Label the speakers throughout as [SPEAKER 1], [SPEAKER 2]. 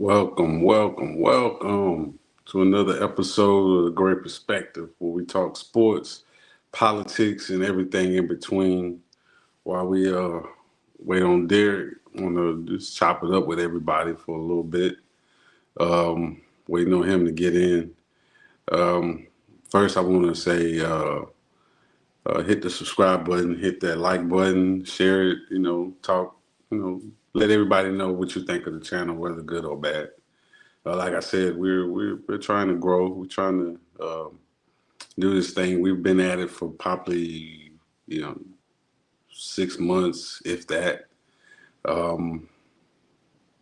[SPEAKER 1] Welcome to another episode of The Great Perspective, where we talk sports, politics, and everything in between. While we wait on Derek, I want to just chop it up with everybody for a little bit, waiting on him to get in. Um, First, I want to say hit the subscribe button, hit that like button, share it, talk, let everybody know what you think of the channel, whether good or bad. Like I said, we're trying to grow. We're trying to do this thing. We've been at it for probably 6 months, if that. Um,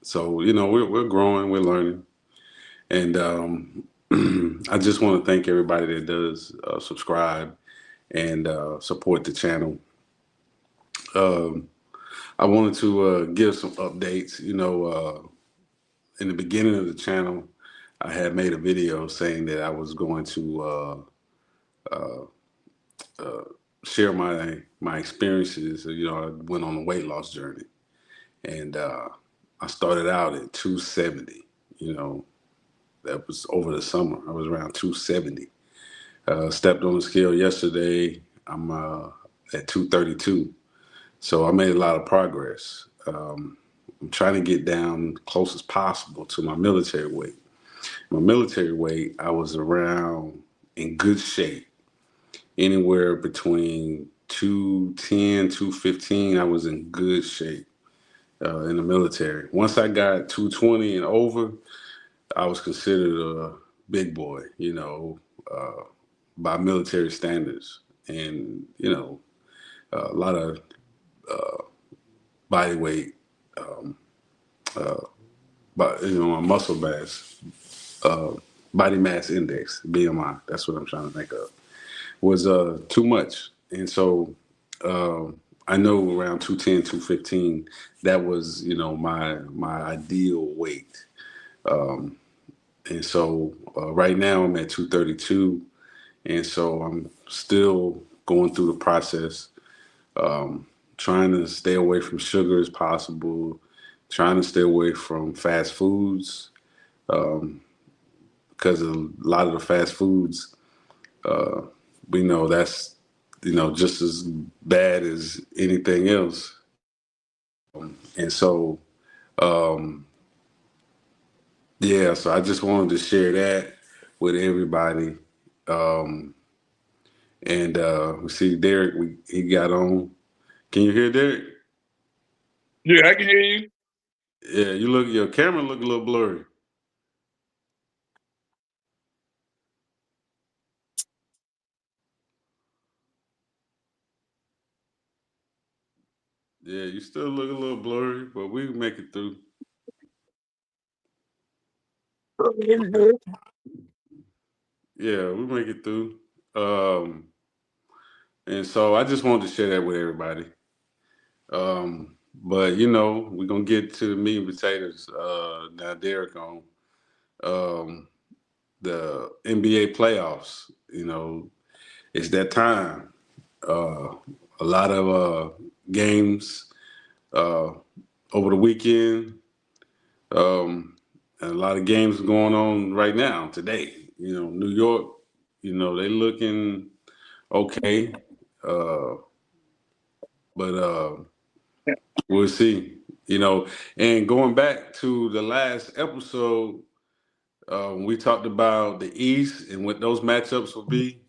[SPEAKER 1] so we're growing, we're learning, and I just want to thank everybody that does subscribe and support the channel. Um, I wanted to give some updates. In the beginning of the channel, I had made a video saying that I was going to uh, uh, share my experiences. I went on a weight loss journey, and I started out at 270. That was over the summer. I was around 270. Stepped on the scale yesterday. I'm at 232. So I made a lot of progress. I'm trying to get down close as possible to my military weight. My military weight, I was around in good shape, anywhere between 210, 215. I was in good shape in the military. Once I got 220 and over, I was considered a big boy, by military standards. And, a lot of body weight, um, uh, but, my muscle mass, uh, body mass index, BMI, that's what I'm trying to think of, was too much. And so I know around 210, 215, that was, my ideal weight. Um, and so right now I'm at 232. And so I'm still going through the process, trying to stay away from sugar as possible, trying to stay away from fast foods, because a lot of the fast foods, uh, we know that's, just as bad as anything else. And so, um, yeah, so I just wanted to share that with everybody. Um, and we see Derek, he got on. Can you hear Derek?
[SPEAKER 2] Yeah, I can hear you.
[SPEAKER 1] Yeah, your camera look a little blurry. Yeah, you still look a little blurry, but we can make it through. Yeah, we make it through. Um, and so I just wanted to share that with everybody. But we're gonna get to the meat and potatoes. Now Derek on the NBA playoffs. It's that time. Uh, a lot of games uh, over the weekend. And a lot of games going on right now today. New York. They looking okay, uh, but we'll see. And going back to the last episode, we talked about the East and what those matchups will be,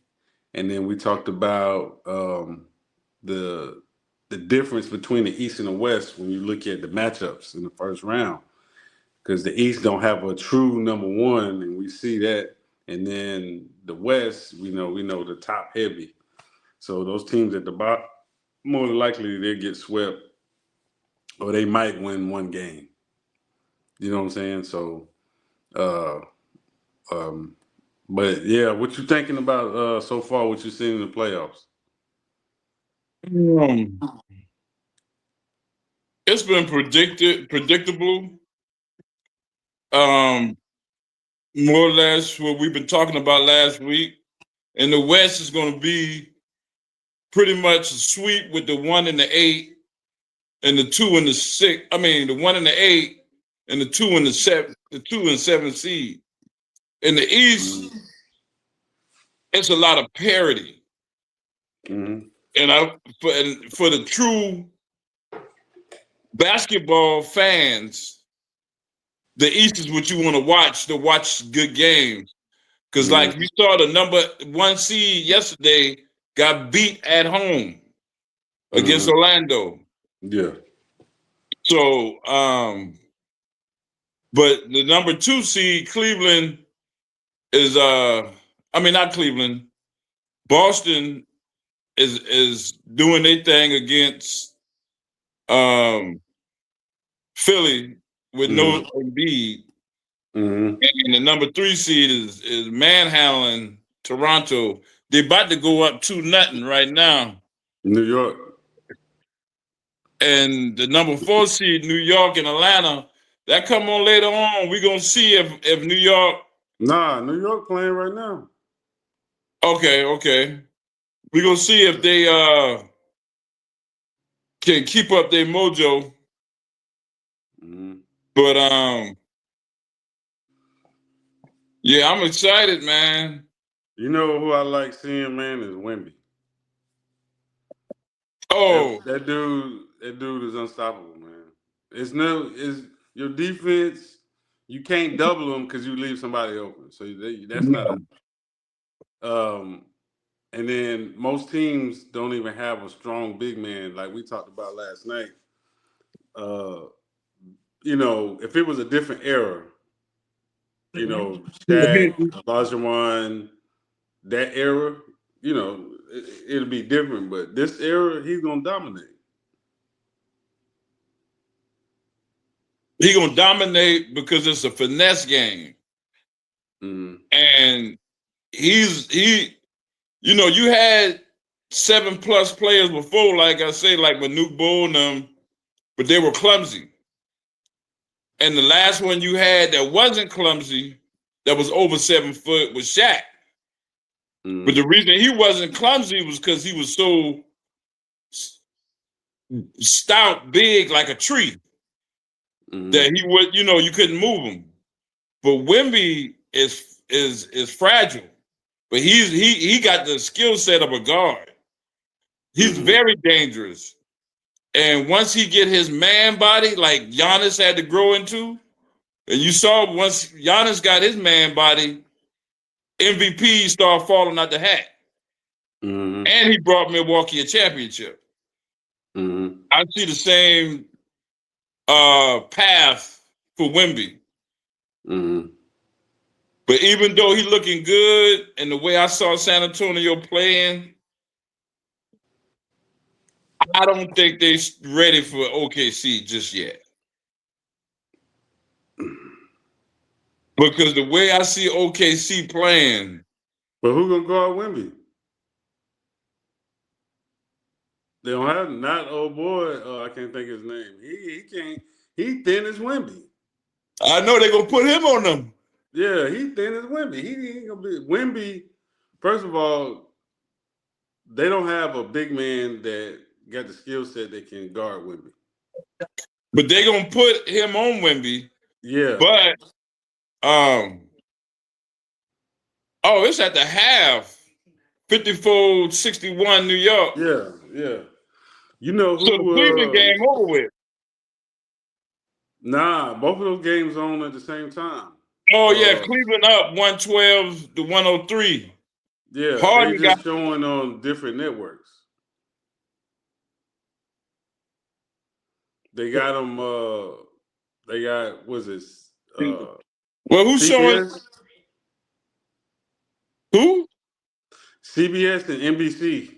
[SPEAKER 1] and then we talked about the the difference between the East and the West when you look at the matchups in the first round, because the East don't have a true number one, and we see that, and then the West, we know the top heavy, so those teams at the bottom, more than likely they get swept or they might win one game. You know what I'm saying? So, uh, um, but yeah, what you thinking about so far? What you seen in the playoffs?
[SPEAKER 2] Um, it's been predictable. Um, More or less what we've been talking about last week. And the West is going to be pretty much a sweep with the 1 and the 8 and the 2 and the 6. I mean, the 1 and the 8 and the 2 and 7 seed. In the East, it's a lot of parity.
[SPEAKER 1] Mm-hmm.
[SPEAKER 2] And for the true basketball fans, the East is what you want to watch good games. Because like
[SPEAKER 1] Mm-hmm.
[SPEAKER 2] you saw the number 1 seed yesterday got beat at home against
[SPEAKER 1] Mm-hmm.
[SPEAKER 2] Orlando.
[SPEAKER 1] Yeah.
[SPEAKER 2] So but the number 2 seed, Cleveland, is I mean not Cleveland, Boston is doing their thing against um Philly with no
[SPEAKER 1] Mm-hmm.
[SPEAKER 2] Embiid.
[SPEAKER 1] Mm-hmm.
[SPEAKER 2] And the number 3 seed is manhandling Toronto. They're about to go up 2-0 right now.
[SPEAKER 1] New York.
[SPEAKER 2] And the number 4 seed, New York and Atlanta, that come on later on. We're gonna see if New York.
[SPEAKER 1] Nah, New York playing right now.
[SPEAKER 2] Okay. We're gonna see if they can keep up their mojo.
[SPEAKER 1] Mm-hmm.
[SPEAKER 2] But yeah, I'm excited, man.
[SPEAKER 1] You know who I like seeing, man, is Wemby.
[SPEAKER 2] Oh,
[SPEAKER 1] That dude is unstoppable, man. It's your defense. You can't double them because you leave somebody open. So that's not a. Um, and then most teams don't even have a strong big man like we talked about last night. Uh, if it was a different era, Shaq, Olajuwon, that era, it'll be different. But this era, he's gonna dominate.
[SPEAKER 2] he gonna dominate because it's a finesse game,
[SPEAKER 1] Mm-hmm.
[SPEAKER 2] and he. You had 7+ players before, like I say, like Manute Bol and them, but they were clumsy. And the last one you had that wasn't clumsy, that was over 7 foot, was Shaq. But
[SPEAKER 1] Mm-hmm.
[SPEAKER 2] the reason he wasn't clumsy was because he was so stout, big, like a tree,
[SPEAKER 1] Mm-hmm.
[SPEAKER 2] that he would, you couldn't move him. But Wemby is fragile, but he got the skill set of a guard. He's
[SPEAKER 1] Mm-hmm.
[SPEAKER 2] very dangerous. And once he get his man body, like Giannis had to grow into, and you saw once Giannis got his man body, MVP started falling out the hat.
[SPEAKER 1] Mm-hmm.
[SPEAKER 2] And he brought Milwaukee a championship.
[SPEAKER 1] Mm-hmm.
[SPEAKER 2] I see the same path for Wemby.
[SPEAKER 1] Mm-hmm.
[SPEAKER 2] But even though he looking good, and the way I saw San Antonio playing, I don't think they ready for OKC just yet. Because the way I see OKC playing,
[SPEAKER 1] But who gonna guard Wemby? They don't have not old boy. I can't think of his name. He can't. He thin as Wemby.
[SPEAKER 2] I know they're gonna put him on them.
[SPEAKER 1] Yeah, he thin as Wemby. He ain't gonna be Wemby. First of all, they don't have a big man that got the skill set that can guard Wemby.
[SPEAKER 2] But they're gonna put him on Wemby.
[SPEAKER 1] Yeah,
[SPEAKER 2] But it's at the half. 54-61 New York.
[SPEAKER 1] yeah. You know
[SPEAKER 2] So the
[SPEAKER 1] who?
[SPEAKER 2] Cleveland game over with.
[SPEAKER 1] Nah, both of those games on at the same time.
[SPEAKER 2] Oh yeah,
[SPEAKER 1] Uh,
[SPEAKER 2] Cleveland up 112-103.
[SPEAKER 1] yeah, they
[SPEAKER 2] Harden got
[SPEAKER 1] just showing on different networks. They got them. They got what's this?
[SPEAKER 2] well, who's showing
[SPEAKER 1] CBS,
[SPEAKER 2] who?
[SPEAKER 1] CBS, and NBC.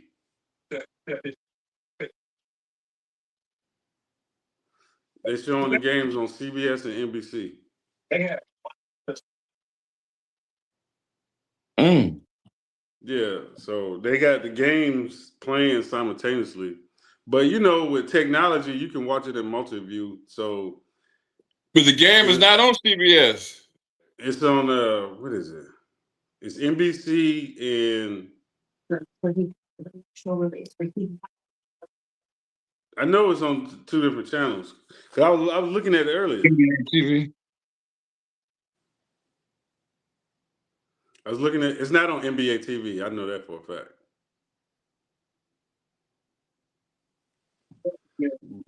[SPEAKER 1] They showing the games on CBS and NBC.
[SPEAKER 2] Mm.
[SPEAKER 1] Yeah, so they got the games playing simultaneously. But with technology, you can watch it in multi-view. So
[SPEAKER 2] But the game is
[SPEAKER 1] it,
[SPEAKER 2] not on CBS.
[SPEAKER 1] it's on what is it? It's NBC and I know it's on two different channels. 'Cause I was looking at it earlier.
[SPEAKER 2] NBA TV.
[SPEAKER 1] I was looking at it's not on NBA TV. I know that for a fact.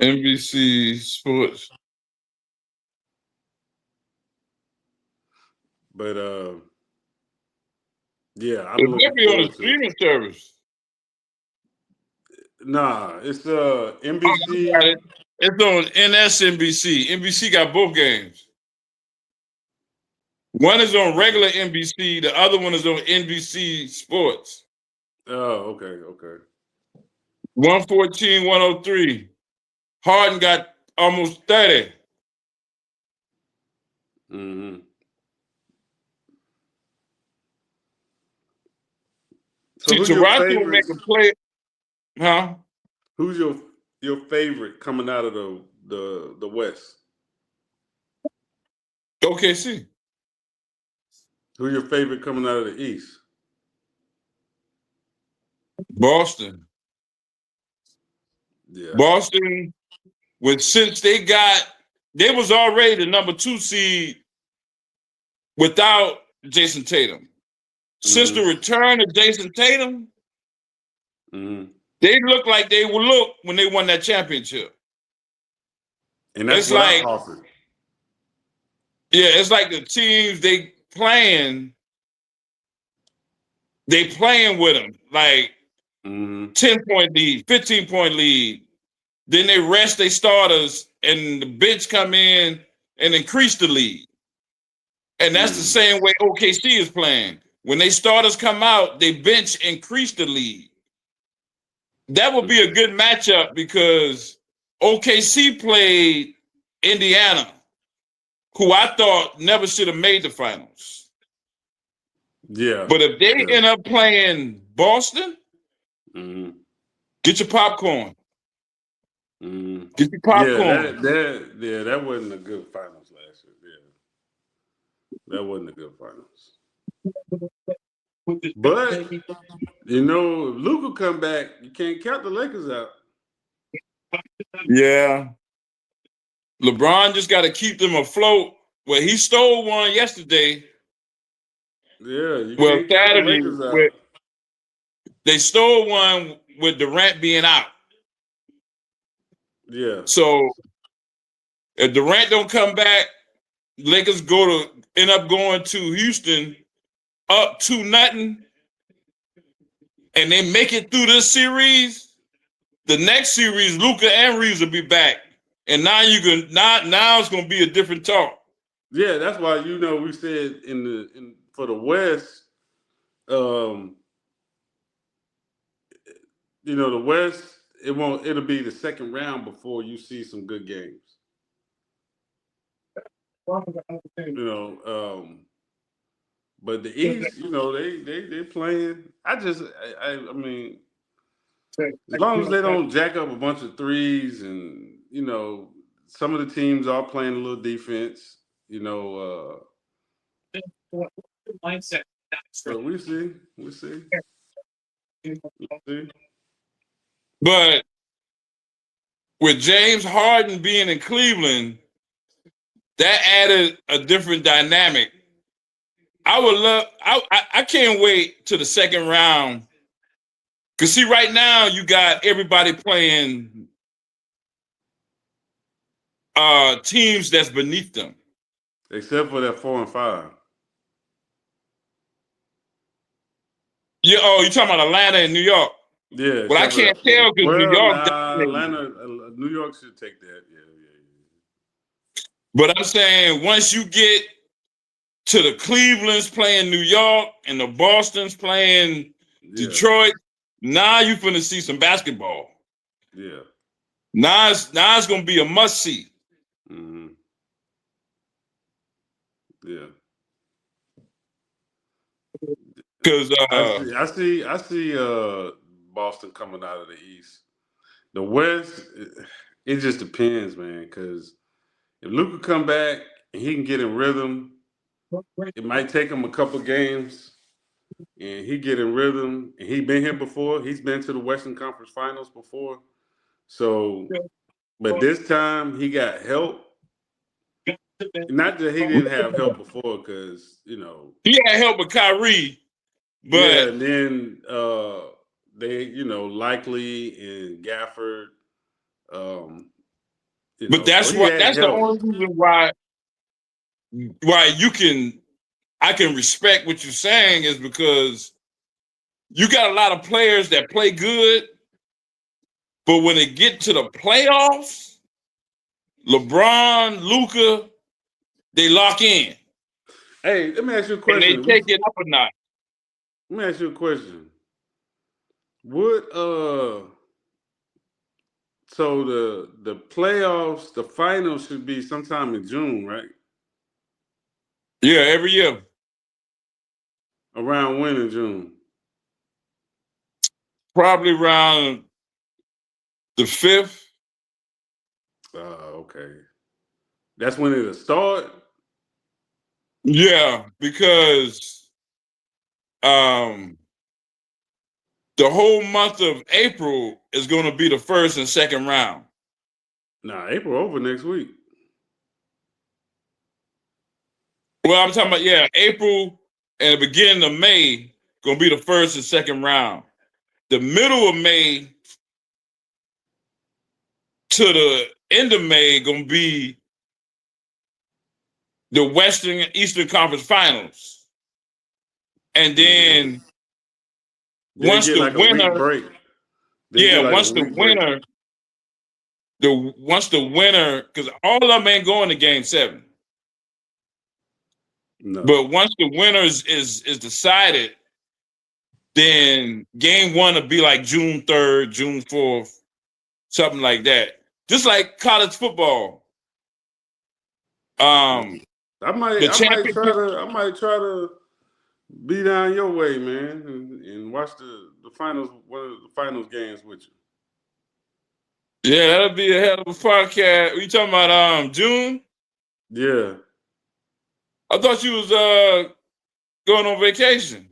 [SPEAKER 2] NBC Sports.
[SPEAKER 1] But yeah,
[SPEAKER 2] It
[SPEAKER 1] I'm
[SPEAKER 2] might
[SPEAKER 1] looking
[SPEAKER 2] be on a
[SPEAKER 1] forward to it.
[SPEAKER 2] streaming service.
[SPEAKER 1] Nah, it's
[SPEAKER 2] Oh, I got
[SPEAKER 1] NBC.
[SPEAKER 2] it. It's on NSNBC. NBC got both games. One is on regular NBC. The other one is on NBC Sports.
[SPEAKER 1] Oh, okay.
[SPEAKER 2] 114, 103. Harden got almost 30.
[SPEAKER 1] Mm-hmm. So
[SPEAKER 2] See,
[SPEAKER 1] who's your
[SPEAKER 2] Toronto will make
[SPEAKER 1] favorites?
[SPEAKER 2] a play. Huh?
[SPEAKER 1] Who's your favorite coming out of the West?
[SPEAKER 2] OKC.
[SPEAKER 1] Who's your favorite coming out of the East?
[SPEAKER 2] Boston.
[SPEAKER 1] Yeah.
[SPEAKER 2] Boston, since they was already the number 2 seed without Jason Tatum. Since the return of Jason Tatum, they look like they will look when they won that championship.
[SPEAKER 1] And that's
[SPEAKER 2] It's
[SPEAKER 1] without
[SPEAKER 2] like,
[SPEAKER 1] Horford.
[SPEAKER 2] yeah, it's like the teams they playing with them. Like 10-point lead, 15-point lead. Then they rest their starters and the bench come in and increase the lead. And that's the same way OKC is playing. When they starters come out, they bench increase the lead. That would be a good matchup because OKC played Indiana, who I thought never should have made the finals.
[SPEAKER 1] Yeah.
[SPEAKER 2] But if they end up playing Boston, get your popcorn. Get your popcorn.
[SPEAKER 1] That wasn't a good finals last year. Yeah. That wasn't a good finals. But if Luka come back, you can't count the Lakers out.
[SPEAKER 2] Yeah. LeBron just got to keep them afloat. Well, he stole one yesterday.
[SPEAKER 1] Yeah, you can't count the Lakers out.
[SPEAKER 2] They stole one with Durant being out.
[SPEAKER 1] Yeah.
[SPEAKER 2] So if Durant don't come back, Lakers end up going to Houston up 2-0, and they make it through this series. The next series, Luka and Reeves will be back, and now it's going to be a different talk.
[SPEAKER 1] Yeah, that's why we said for the West, the West it'll be the second round before you see some good games. But the East, they playing. I mean, as long as they don't jack up a bunch of threes, and some of the teams are playing a little defense. So we see.
[SPEAKER 2] But with James Harden being in Cleveland, that added a different dynamic. I can't wait to the second round. Because see, right now you got everybody playing teams that's beneath them.
[SPEAKER 1] Except for that 4 and 5.
[SPEAKER 2] Yeah, you're talking about Atlanta and New York.
[SPEAKER 1] Yeah.
[SPEAKER 2] Well, I can't tell because New York.
[SPEAKER 1] New York should take that. Yeah.
[SPEAKER 2] But I'm saying once you get to the Cleveland's playing New York and the Boston's playing Detroit, now you're finna see some basketball.
[SPEAKER 1] Yeah.
[SPEAKER 2] Now it's gonna be a must see.
[SPEAKER 1] Yeah.
[SPEAKER 2] Because
[SPEAKER 1] I see Boston coming out of the East. The West, it just depends, man. Because if Luka come back and he can get in rhythm, it might take him a couple games, and he get in rhythm. And he been here before. He's been to the Western Conference Finals before. So, but this time he got help. Not that he didn't have help before, because
[SPEAKER 2] he had help with Kyrie,
[SPEAKER 1] yeah.
[SPEAKER 2] but
[SPEAKER 1] And then they, Likely and Gafford, um, so
[SPEAKER 2] that's
[SPEAKER 1] he had
[SPEAKER 2] that's the
[SPEAKER 1] help.
[SPEAKER 2] only reason why I can respect what you're saying is because you got a lot of players that play good, but when they get to the playoffs, LeBron, Luca, they lock in
[SPEAKER 1] Hey, let me ask you a
[SPEAKER 2] and they
[SPEAKER 1] question.
[SPEAKER 2] take it up a notch.
[SPEAKER 1] Let me ask you a question. Would so the playoffs, the finals should be sometime in June, right?
[SPEAKER 2] Yeah, every year.
[SPEAKER 1] Around when in June?
[SPEAKER 2] Probably around the 5th.
[SPEAKER 1] Okay. That's when it'll start.
[SPEAKER 2] Yeah, because um the whole month of April is going to be the first and second round.
[SPEAKER 1] Nah, April over next week.
[SPEAKER 2] Well, I'm talking about, yeah, April and the beginning of May going to be the first and second round. The middle of May to the end of May going to be the Western and Eastern Conference Finals. And
[SPEAKER 1] Mhm.
[SPEAKER 2] then
[SPEAKER 1] They
[SPEAKER 2] once
[SPEAKER 1] get
[SPEAKER 2] the
[SPEAKER 1] like a week
[SPEAKER 2] winner,
[SPEAKER 1] break. They get
[SPEAKER 2] yeah,
[SPEAKER 1] like a week break.
[SPEAKER 2] once the winner, because all of them ain't going to game 7.
[SPEAKER 1] No.
[SPEAKER 2] But once the winner is decided, then game 1 will be like June 3rd, June 4th, something like that. Just like college football. Um,
[SPEAKER 1] I might
[SPEAKER 2] the
[SPEAKER 1] I might try
[SPEAKER 2] championship,
[SPEAKER 1] to I might try to be down your way, man, and watch the finals, one of the finals games with you.
[SPEAKER 2] yeah, that'll be a hell of a podcast. You talking about June?
[SPEAKER 1] Yeah.
[SPEAKER 2] I thought you was going on vacation.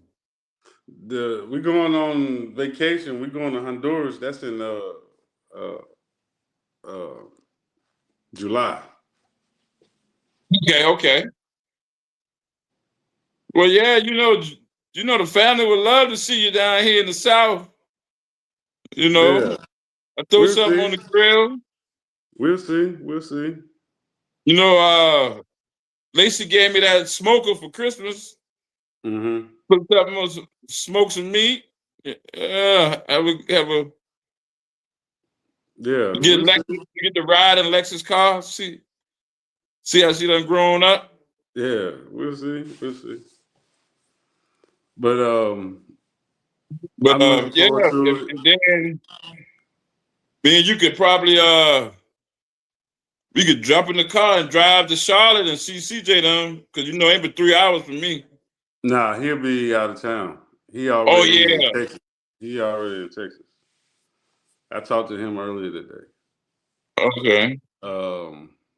[SPEAKER 1] We going on vacation. We going to Honduras. That's in uh uh July.
[SPEAKER 2] Okay, okay. Well, yeah, the family would love to see you down here in the South. You know,
[SPEAKER 1] Yeah.
[SPEAKER 2] I throw
[SPEAKER 1] We'll
[SPEAKER 2] something on
[SPEAKER 1] see.
[SPEAKER 2] the grill.
[SPEAKER 1] We'll see. We'll see.
[SPEAKER 2] You know, Lacey gave me that smoker for Christmas.
[SPEAKER 1] Mm-hmm.
[SPEAKER 2] Put something on, smoke some meat. Yeah, have a
[SPEAKER 1] Yeah,
[SPEAKER 2] get
[SPEAKER 1] we'll see.
[SPEAKER 2] Lexus, get the ride in Lexus car. See how she done grown up.
[SPEAKER 1] Yeah, we'll see. We'll see. But
[SPEAKER 2] But
[SPEAKER 1] I'm looking
[SPEAKER 2] yeah,
[SPEAKER 1] forward to it.
[SPEAKER 2] and then you could probably we could jump in the car and drive to Charlotte and see CJ them because ain't but 3 hours from me.
[SPEAKER 1] Nah, he'll be out of town. He
[SPEAKER 2] Oh
[SPEAKER 1] already in
[SPEAKER 2] yeah,
[SPEAKER 1] Texas. He already in Texas. I talked to him earlier today.
[SPEAKER 2] okay.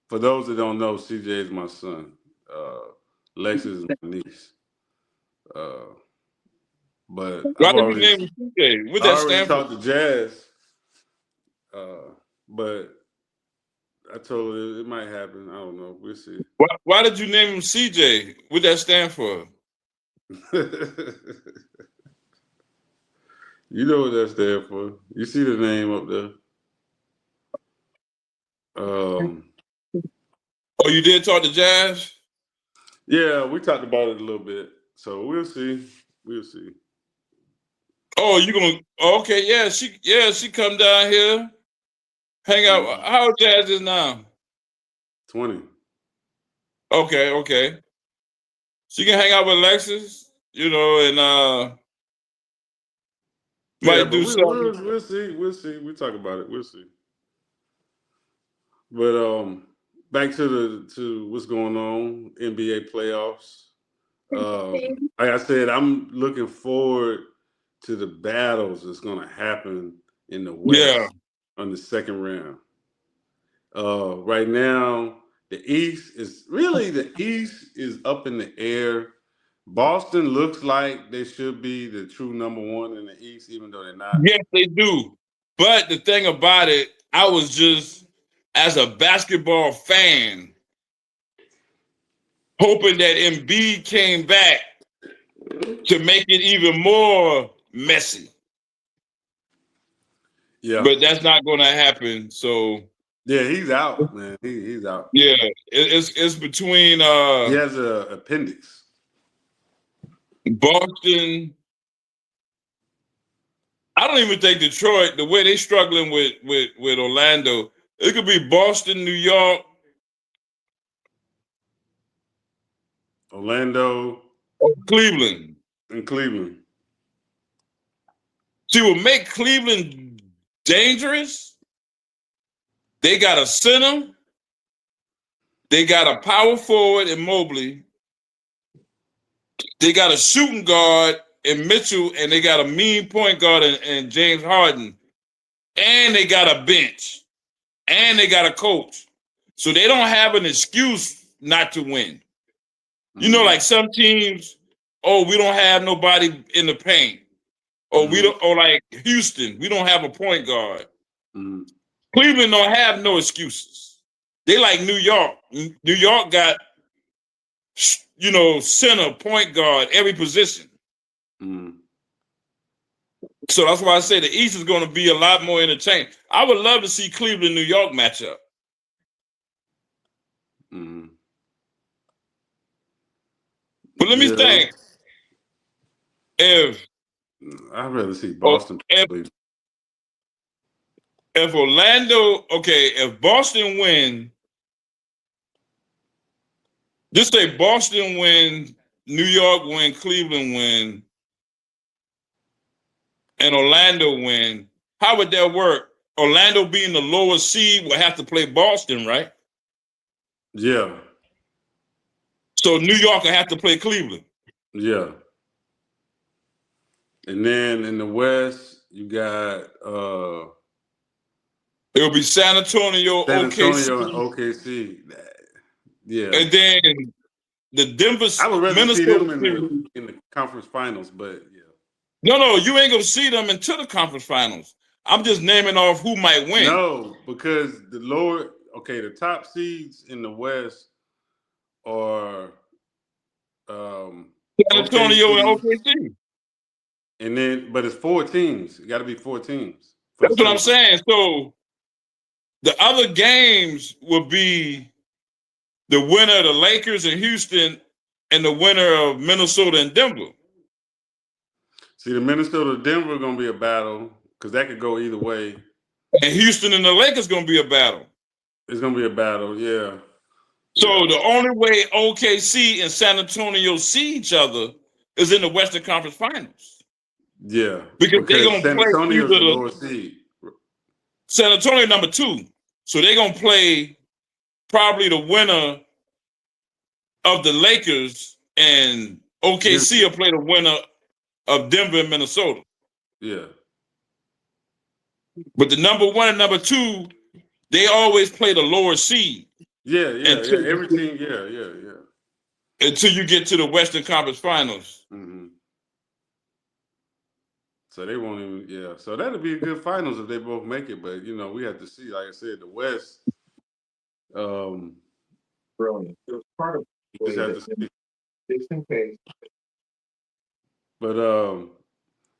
[SPEAKER 1] For those that don't know, CJ is my son. Uh, Lex is my niece. Uh, but
[SPEAKER 2] Why did you name him CJ? What
[SPEAKER 1] I
[SPEAKER 2] that
[SPEAKER 1] already
[SPEAKER 2] stand for?
[SPEAKER 1] talked to Jazz. But I told her it might happen. I don't know. We'll see.
[SPEAKER 2] Why did you name him CJ? What that stand for?
[SPEAKER 1] You know what that's there for. You see the name up there. Um,
[SPEAKER 2] Oh, you did talk to Jazz?
[SPEAKER 1] yeah, we talked about it a little bit. So we'll see. We'll see.
[SPEAKER 2] Oh, you gonna? Okay, she come down here, hang out.
[SPEAKER 1] Mhm.
[SPEAKER 2] How old Jazz is now?
[SPEAKER 1] 20.
[SPEAKER 2] Okay, okay. She can hang out with Lexus, and
[SPEAKER 1] Yeah,
[SPEAKER 2] might
[SPEAKER 1] but
[SPEAKER 2] do something.
[SPEAKER 1] we'll see. We'll see. We'll talk about it. We'll see. But back to what's going on, NBA playoffs. Like I said, I'm looking forward to the battles that's going to happen in the
[SPEAKER 2] Yeah.
[SPEAKER 1] West on the second round. Right now, the East is up in the air. Boston looks like they should be the true number one in the East, even though they're not.
[SPEAKER 2] Yes, they do. But the thing about it, I was just, as a basketball fan, hoping that Embiid came back to make it even more messy.
[SPEAKER 1] Yeah.
[SPEAKER 2] But that's not going to happen. So
[SPEAKER 1] Yeah, he's out, man. He's out.
[SPEAKER 2] yeah, it's between
[SPEAKER 1] He has a appendix.
[SPEAKER 2] Boston. I don't even think Detroit, the way they struggling with Orlando, it could be Boston, New York,
[SPEAKER 1] Orlando
[SPEAKER 2] or Cleveland.
[SPEAKER 1] and Cleveland.
[SPEAKER 2] See, what make Cleveland dangerous? They got a center, they got a power forward in Mobley, they got a shooting guard in Mitchell, and they got a mean point guard in James Harden, and they got a bench, and they got a coach. So they don't have an excuse not to win. You know, like some teams, oh, we don't have nobody in the paint. Or we don't, or like Houston, we don't have a point guard. Cleveland don't have no excuses. They like New York. New York got, you know, center, point guard, every position. So that's why I say the East is going to be a lot more entertaining. I would love to see Cleveland, New York match up. But let me think. If
[SPEAKER 1] I'd rather see Boston.
[SPEAKER 2] If Orlando, okay, if Boston win, just say Boston win, New York win, Cleveland win, and Orlando win, how would that work? Orlando being the lowest seed will have to play Boston, right?
[SPEAKER 1] Yeah.
[SPEAKER 2] So New York will have to play Cleveland.
[SPEAKER 1] Yeah. And then in the West, you got
[SPEAKER 2] it'll be San Antonio,
[SPEAKER 1] OKC. And OKC. Yeah.
[SPEAKER 2] And then the Denver.
[SPEAKER 1] I would rather
[SPEAKER 2] Minnesota
[SPEAKER 1] see them in the conference finals, but yeah.
[SPEAKER 2] No, you ain't gonna see them until the conference finals. I'm just naming off who might win.
[SPEAKER 1] No, because the top seeds in the West are
[SPEAKER 2] San Antonio and OKC.
[SPEAKER 1] And then, but it's 4 teams. It got to be 4 teams.
[SPEAKER 2] That's what I'm saying. So the other games will be the winner of the Lakers and Houston and the winner of Minnesota and Denver.
[SPEAKER 1] See, the Minnesota-Denver are going to be a battle because that could go either way.
[SPEAKER 2] And Houston and the Lakers going to be a battle.
[SPEAKER 1] It's going to be a battle, yeah.
[SPEAKER 2] So the only way OKC and San Antonio see each other is in the Western Conference Finals.
[SPEAKER 1] Yeah.
[SPEAKER 2] Because they're going to play
[SPEAKER 1] Antonio's the lower seed.
[SPEAKER 2] San Antonio number 2. So they're going to play probably the winner of the Lakers, and OKC will play the winner of Denver and Minnesota.
[SPEAKER 1] Yeah.
[SPEAKER 2] But the number 1 and number 2, they always play the lower seed.
[SPEAKER 1] Yeah. Every team, yeah.
[SPEAKER 2] Until you get to the Western Conference Finals.
[SPEAKER 1] Mm-hmm. So they won't even, yeah. So that'll be a good finals if they both make it. But, you know, we have to see, like I said, the West.
[SPEAKER 3] Brilliant. It was part of
[SPEAKER 1] just have to see.
[SPEAKER 3] Just in case.
[SPEAKER 1] But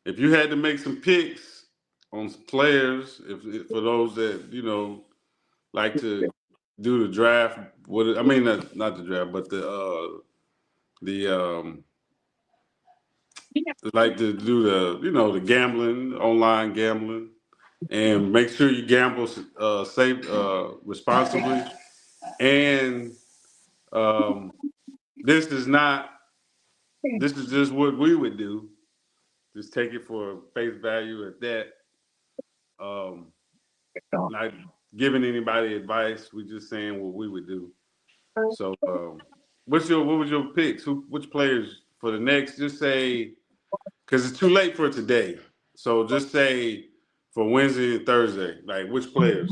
[SPEAKER 1] if you had to make some picks on some players, if for those that, you know, like to do the draft, not the draft, but like to do the gambling, online gambling, and make sure you gamble safe, responsibly. And this is just what we would do. Just take it for face value at that. Not giving anybody advice. We're just saying what we would do. So, what was your picks? Which players for the next? Just say, because it's too late for today. So just say for Wednesday and Thursday, like which players?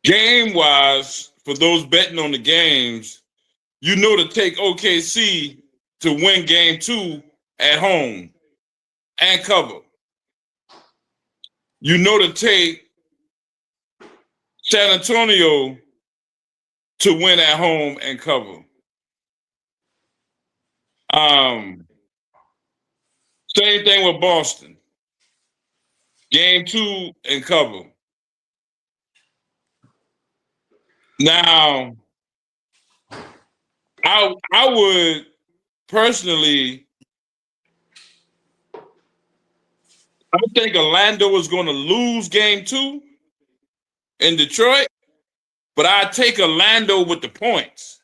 [SPEAKER 2] Game wise, for those betting on the games, you know to take OKC to win game 2 at home and cover. you know to take San Antonio to win at home and cover. Same thing with Boston. Game 2 and cover. Now, I would personally, I think Orlando is going to lose game 2 in Detroit, but I take Orlando with the points.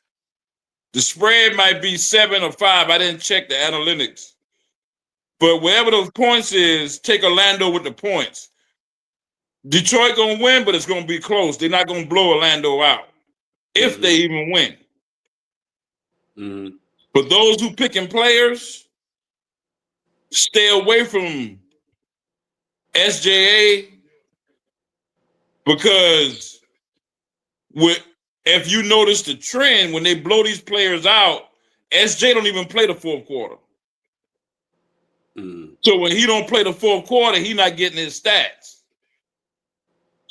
[SPEAKER 2] The spread might be 7 or 5. I didn't check the analytics. But wherever those points is, take Orlando with the points. Detroit going to win, but it's going to be close. They're not going to blow Orlando out if they even win.
[SPEAKER 1] Mm-hmm.
[SPEAKER 2] But those who picking players, stay away from SJA because if you notice the trend, when they blow these players out, SJ don't even play the fourth quarter.
[SPEAKER 1] Mm-hmm.
[SPEAKER 2] So when he don't play the fourth quarter, he not getting his stats.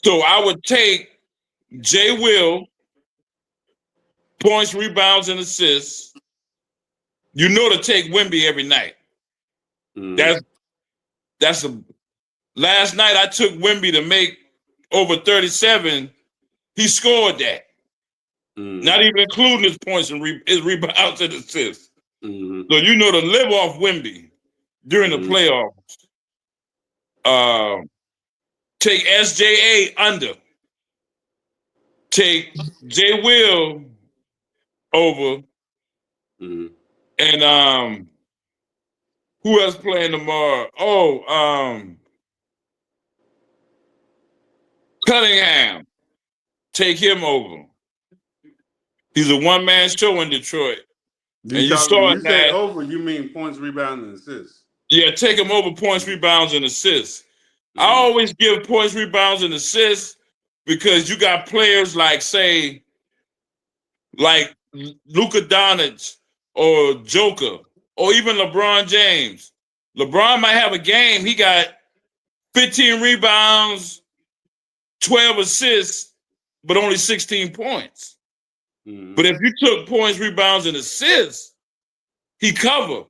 [SPEAKER 2] So I would take Jay Will, points, rebounds, and assists. You know to take Wemby every night.
[SPEAKER 1] Mm-hmm.
[SPEAKER 2] Last night I took Wemby to make over 37. He scored that.
[SPEAKER 1] Mm-hmm.
[SPEAKER 2] Not even including his points and his rebounds and assists.
[SPEAKER 1] Mm-hmm.
[SPEAKER 2] So you know to live off Wemby during the playoffs. Take SJA under. Take J Will over.
[SPEAKER 1] Mm-hmm.
[SPEAKER 2] And who else playing tomorrow? Cunningham. Take him over. He's a one-man show in Detroit. You saw
[SPEAKER 1] You
[SPEAKER 2] it
[SPEAKER 1] say
[SPEAKER 2] last.
[SPEAKER 1] over, you mean points, rebounds, and assists?
[SPEAKER 2] Yeah, take him over points, rebounds, and assists. I always give points, rebounds, and assists because you got players like Luka Doncic or Joker or even LeBron James. LeBron might have a game. He got 15 rebounds, 12 assists, but only 16 points.
[SPEAKER 1] Mm-hmm.
[SPEAKER 2] But if you took points, rebounds, and assists, he covered.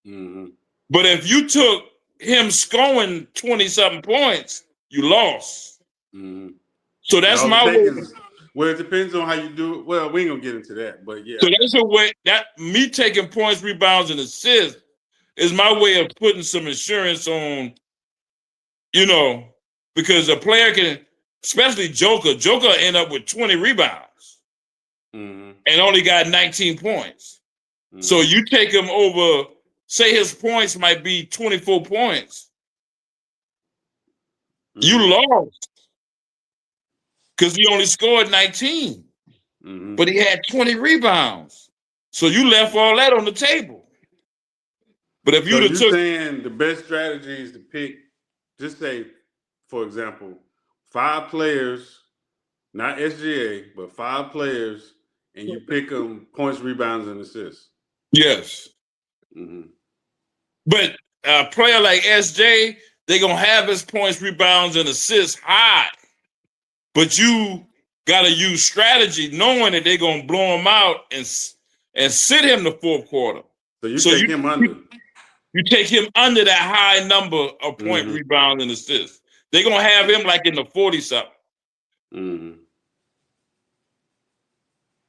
[SPEAKER 1] Mm-hmm.
[SPEAKER 2] But if you took him scoring 20-something points, you lost.
[SPEAKER 1] Mm-hmm.
[SPEAKER 2] So that's my way.
[SPEAKER 1] Well, it depends on how you do it. Well, we ain't gonna get into that, but yeah.
[SPEAKER 2] So that's a way that me taking points, rebounds, and assists is my way of putting some insurance on, because a player can, especially Joker end up with 20 rebounds
[SPEAKER 1] Mm-hmm.
[SPEAKER 2] and only got 19 points.
[SPEAKER 1] Mm-hmm.
[SPEAKER 2] So you take him over, say his points might be 24 points. Mm-hmm. You lost because he only scored 19, but he had 20 rebounds. So you left all that on the table. But if you're
[SPEAKER 1] saying the best strategy is to pick, just say, for example, 5 players, not SGA, but 5 players, and you pick them points, rebounds, and assists.
[SPEAKER 2] Yes.
[SPEAKER 1] Mm-hmm.
[SPEAKER 2] But a player like SJ, they're going to have his points, rebounds, and assists high. But you got to use strategy knowing that they're going to blow him out and sit him the fourth quarter.
[SPEAKER 1] So you take him under.
[SPEAKER 2] You take him under that high number of point, rebounds, and assists. They're going to have him like in the 40-something.
[SPEAKER 1] Mm-hmm.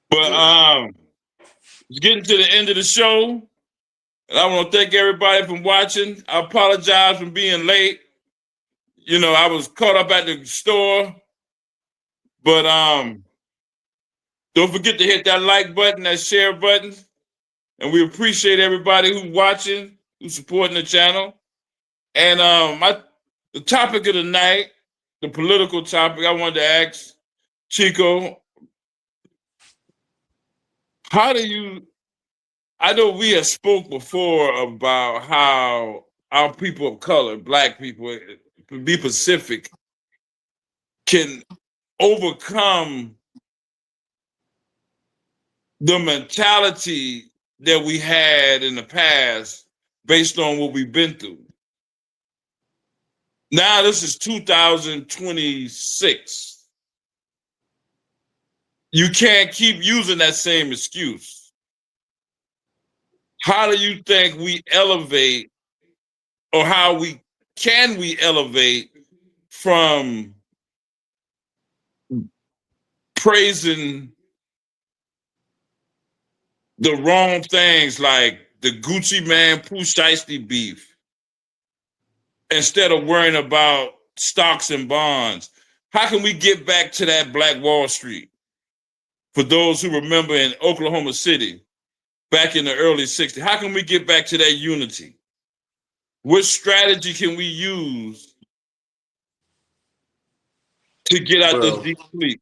[SPEAKER 2] But it's getting to the end of the show. And I want to thank everybody for watching. I apologize for being late. I was caught up at the store. But don't forget to hit that like button, that share button. And we appreciate everybody who's watching, who's supporting the channel. And the topic of the night, the political topic, I wanted to ask Chico, I know we have spoke before about how our people of color, Black people, to be Pacific, can overcome the mentality that we had in the past based on what we've been through. Now this is 2026. You can't keep using that same excuse. How do you think we elevate, or how we elevate from praising the wrong things like the Gucci Man Pooh Shiesty beef instead of worrying about stocks and bonds? How can we get back to that Black Wall Street? For those who remember in Oklahoma City back in the early 60s, how can we get back to that unity? What strategy can we use to get out this
[SPEAKER 1] Well,
[SPEAKER 2] deep sleep?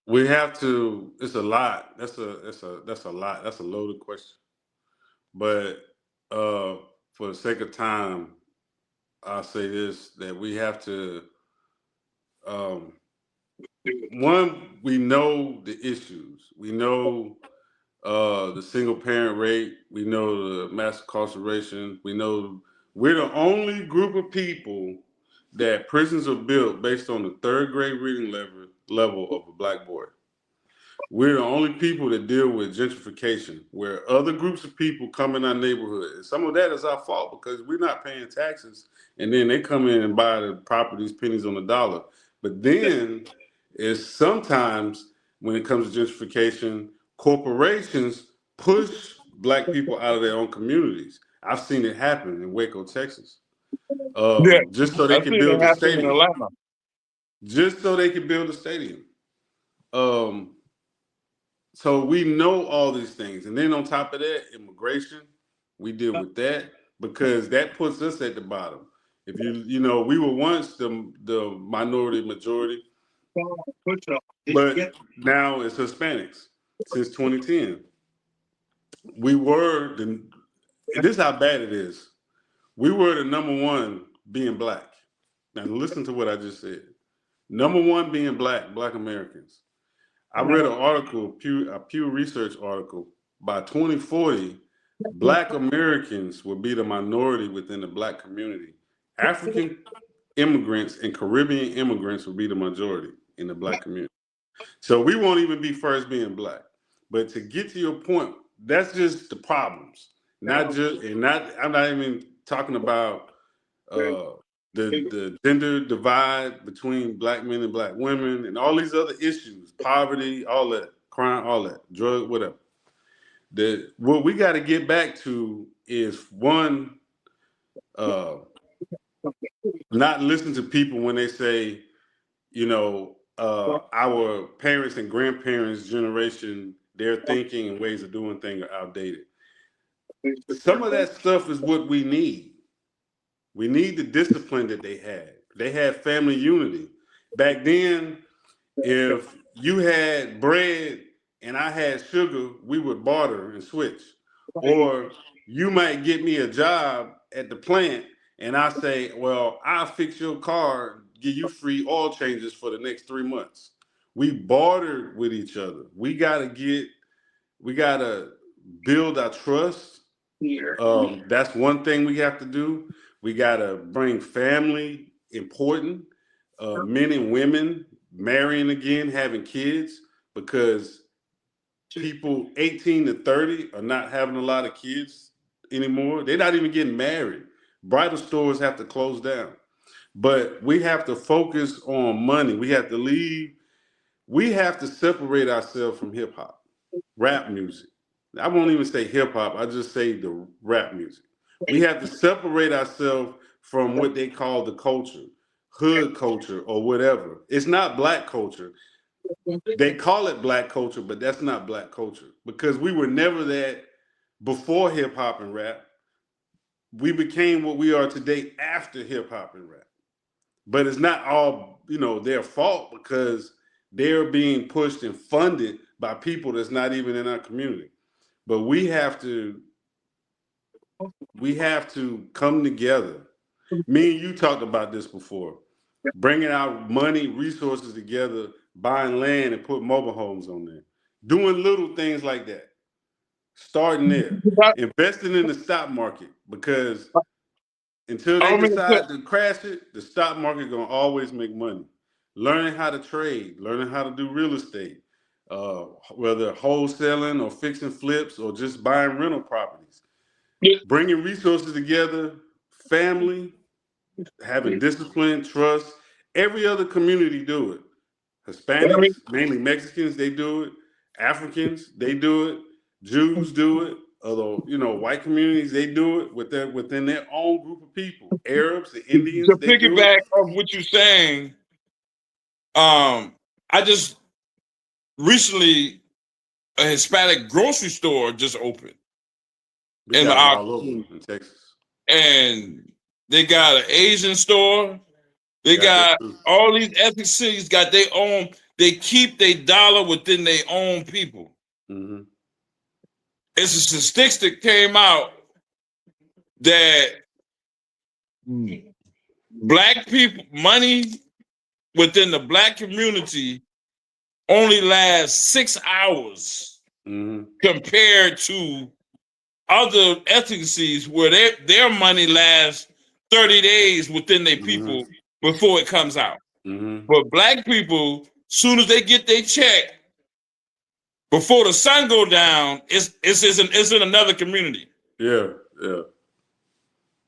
[SPEAKER 1] we have to. It's a lot. That's a lot. That's a loaded question. But uh, for the sake of time, I'll say this: that we have to. Um, one, we know the issues. We know the single parent rate. We know the mass incarceration. We know we're the only group of people that prisons are built based on the third grade reading level of a black boy. We're the only people that deal with gentrification, where other groups of people come in our neighborhood. And some of that is our fault because we're not paying taxes. And then they come in and buy the properties pennies on the dollar. But then is sometimes when it comes to gentrification, corporations push black people out of their own communities. I've seen it happen in Waco, Texas,
[SPEAKER 2] Yeah,
[SPEAKER 1] just so they
[SPEAKER 2] I've
[SPEAKER 1] can
[SPEAKER 2] seen it
[SPEAKER 1] build a
[SPEAKER 2] happen in
[SPEAKER 1] stadium.
[SPEAKER 2] Atlanta.
[SPEAKER 1] Just so they can build a stadium. Um, So we know all these things. And then on top of that, immigration, we deal with that because that puts us at the bottom. If we were once the minority majority, but now it's Hispanics since 2010. We were the this is how bad it is. We were the number one being black. Now listen to what I just said. Number one being black Americans. I read an article, a Pew Research article. By 2040, Black Americans will be the minority within the Black community. African immigrants and Caribbean immigrants will be the majority in the Black community. So we won't even be first being Black. But to get to your point, that's just the problems. Not just, and not, I'm not even talking about uh, the gender divide between black men and black women and all these other issues, poverty, all that, crime, all that, drug, whatever. What we got to get back to is one, uh, not listen to people when they say, our parents and grandparents' generation, their thinking and ways of doing things are outdated. Some of that stuff is what we need. We need the discipline that they had. They had family unity. Back then, if you had bread and I had sugar, we would barter and switch. Or you might get me a job at the plant and I say, well, I'll fix your car, give you free oil changes for the next 3 months. We bartered with each other. We gotta build our trust. That's one thing we have to do. We got to bring family important, men and women marrying again, having kids, because people 18 to 30 are not having a lot of kids anymore. They're not even getting married. Bridal stores have to close down. But we have to focus on money. We have to separate ourselves from hip hop, rap music. I won't even say hip hop, I just say the rap music. We have to separate ourselves from what they call the culture, hood culture or whatever. It's not black culture. They call it black culture, but that's not black culture because we were never that before hip hop and rap. We became what we are today after hip hop and rap. But it's not all, their fault because they're being pushed and funded by people that's not even in our community. But we have to come together. Me and you talked about this before. Bringing our money, resources together, buying land and put mobile homes on there. Doing little things like that. Starting there. Investing in the stock market because Until they
[SPEAKER 2] I mean,
[SPEAKER 1] decide to crash it, the stock market gonna always make money. Learning how to trade, learning how to do real estate, whether wholesaling or fixing flips or just buying rental properties, bringing resources together, family, having discipline, trust. Every other community do it.
[SPEAKER 2] I mean,
[SPEAKER 1] Hispanics, mainly Mexicans, they do it. Africans, they do it. Jews do it. Although white communities, they do it within their own group of people. Arabs, the
[SPEAKER 2] to
[SPEAKER 1] Indians, they do it.
[SPEAKER 2] piggyback off what you're saying, I just recently a Hispanic grocery store just opened
[SPEAKER 1] We
[SPEAKER 2] in
[SPEAKER 1] got them
[SPEAKER 2] our
[SPEAKER 1] all over
[SPEAKER 2] community.
[SPEAKER 1] in Texas.
[SPEAKER 2] And they got an Asian store.
[SPEAKER 1] They
[SPEAKER 2] They
[SPEAKER 1] got that
[SPEAKER 2] got
[SPEAKER 1] too.
[SPEAKER 2] all these ethnic cities got their own. They keep their dollar within their own people.
[SPEAKER 1] Mm-hmm.
[SPEAKER 2] It's a statistics that came out that black people money within the black community only lasts 6 hours
[SPEAKER 1] Mm-hmm.
[SPEAKER 2] compared to other ethnicities where their money lasts 30 days within their
[SPEAKER 1] Mm-hmm.
[SPEAKER 2] people before it comes out.
[SPEAKER 1] Mm-hmm.
[SPEAKER 2] But black people, soon as they get their check, before the sun go down, it's in another community.
[SPEAKER 1] Yeah, yeah,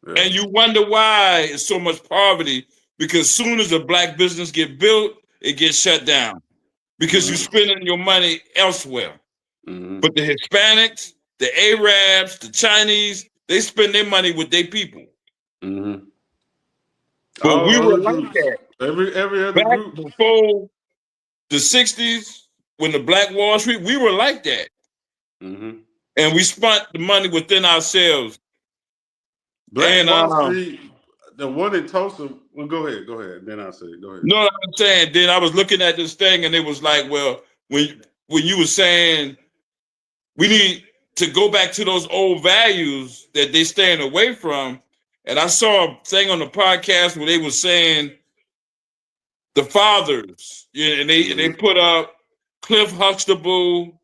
[SPEAKER 1] yeah.
[SPEAKER 2] And you wonder why it's so much poverty, because soon as a black business get built, it gets shut down because you're
[SPEAKER 1] Mm-hmm.
[SPEAKER 2] spending your money elsewhere.
[SPEAKER 1] Mm-hmm.
[SPEAKER 2] But the Hispanics, the Arabs, the Chinese, they spend their money with their people.
[SPEAKER 1] Mm-hmm.
[SPEAKER 2] But we
[SPEAKER 1] All
[SPEAKER 2] were
[SPEAKER 1] other
[SPEAKER 2] like
[SPEAKER 1] groups,
[SPEAKER 2] that
[SPEAKER 1] every other
[SPEAKER 2] back
[SPEAKER 1] group.
[SPEAKER 2] before the 60s when the Black Wall Street, we were like that.
[SPEAKER 1] Mm-hmm.
[SPEAKER 2] And we spent the money within ourselves.
[SPEAKER 1] Black
[SPEAKER 2] And
[SPEAKER 1] Wall Street, the one in Tulsa. Well, go ahead. Then I'll say it. Go ahead.
[SPEAKER 2] no, I'm saying, then I was looking at this thing and it was like, well, when you were saying we need to go back to those old values that they staying away from. And I saw a thing on the podcast where they were saying the fathers, and they put up Cliff Huxtable,